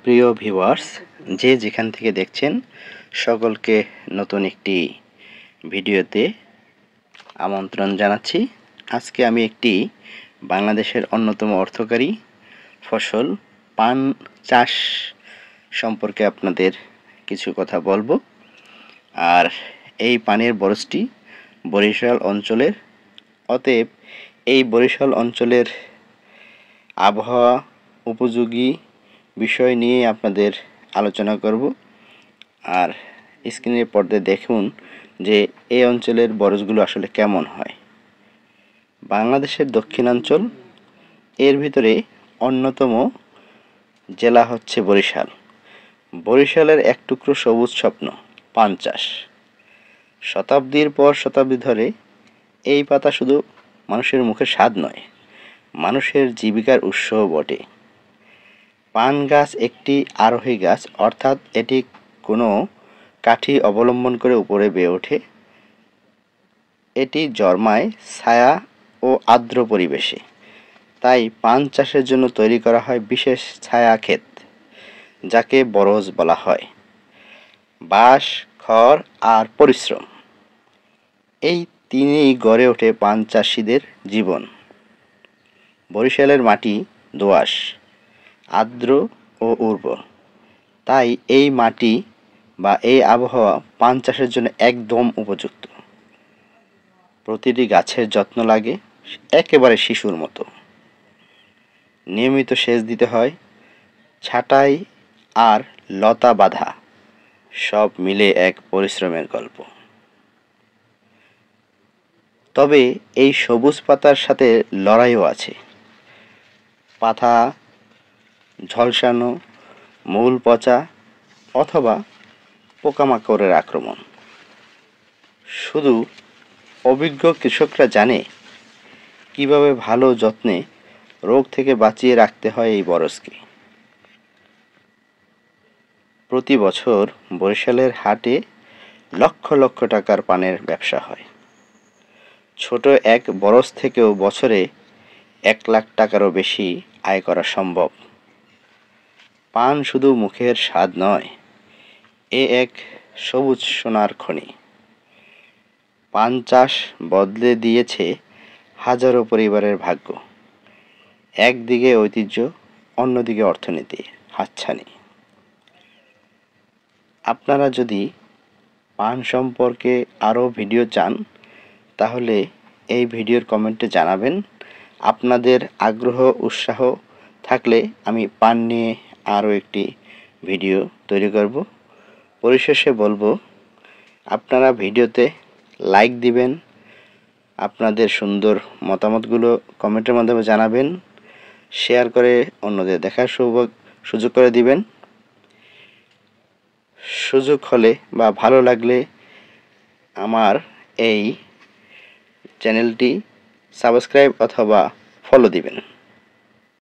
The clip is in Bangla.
প্রিয় ভিউয়ার্স, যে যেখান থেকে দেখছেন সকলকে নতুন একটি ভিডিওতে আমন্ত্রণ জানাচ্ছি। আজকে আমি একটি বাংলাদেশের অন্যতম অর্থকরী ফসল পান চাষ সম্পর্কে আপনাদের কিছু কথা বলবো। আর এই পানের বরজটি বরিশাল অঞ্চলের, অতএব এই বরিশাল অঞ্চলের আবহাওয়া উপযোগী বিষয় নিয়ে আপনাদের আলোচনা করব। আর স্ক্রিনের পর্দায় দেখুন যে এই অঞ্চলের বরজগুলো আসলে কেমন হয়। বাংলাদেশের দক্ষিণাঞ্চল, এর ভিতরে অন্যতম জেলা হচ্ছে বরিশাল। বরিশালের এক টুকরো সবুজ স্বপ্ন পান চাষ। শতাব্দীর পর শতাব্দী ধরে এই পাতা শুধু মানুষের মুখে স্বাদ নয়, মানুষের জীবিকার উৎসও বটে। পান গাছ একটি আরোহী গাছ, অর্থাৎ এটি কোনো কাঠি অবলম্বন করে উপরে বেয়ে ওঠে। এটি জন্মায় ছায়া ও আর্দ্র পরিবেশে, তাই পান চাষের জন্য তৈরি করা হয় বিশেষ ছায়া ক্ষেত, যাকে বরজ বলা হয়। বাঁশ, খড় আর পরিশ্রম, এই তিনই গড়ে ওঠে পান চাষিদের জীবন। বরিশালের মাটি দোআঁশ, আর্দ্র ও উর্বর, তাই এই মাটি বা এই আবহাওয়া পান চাষের জন্য একদম উপযুক্ত। প্রতিটি গাছের যত্ন লাগে একেবারে শিশুর মতো। নিয়মিত সেচ দিতে হয়, ছাঁটাই আর লতা বাঁধা, সব মিলে এক পরিশ্রমের গল্প। তবে এই সবুজ পাতার সাথে লড়াইও আছে। পাতা ঝলসানো, মূল পচা অথবা পোকামাকড়ের আক্রমণ। শুধু অভিজ্ঞ কৃষকরা জানে কিভাবে ভালো যত্নে রোগ থেকে বাঁচিয়ে রাখতে হয় এই বরজকে। প্রতি বছর বরিশালের হাটে লক্ষ লক্ষ টাকার পানের ব্যবসা হয়। ছোট এক বরজ থেকেও বছরে 1 লাখ টাকারও বেশি আয় করা সম্ভব। পান শুধু মুখের স্বাদ নয়, এ এক সবুজ সোনার খনি। পান চাষ বদলে দিয়েছে হাজারো পরিবারের ভাগ্য। একদিকে ঐতিহ্য, অন্যদিকে অর্থনীতি হাতছানি। আপনারা যদি পান সম্পর্কে আরও ভিডিও চান, তাহলে এই ভিডিওর কমেন্টে জানাবেন। আপনাদের আগ্রহ উৎসাহ থাকলে আমি পান নিয়ে আরও একটি ভিডিও তৈরি করব। পরিশেষে বলবো, আপনারা ভিডিওতে লাইক দিবেন, আপনাদের সুন্দর মতামতগুলো কমেন্টের মাধ্যমে জানাবেন, শেয়ার করে অন্যদের দেখার সুযোগ করে দিবেন। সুযোগ হলে বা ভালো লাগলে আমার এই চ্যানেলটি সাবস্ক্রাইব অথবা ফলো দিবেন।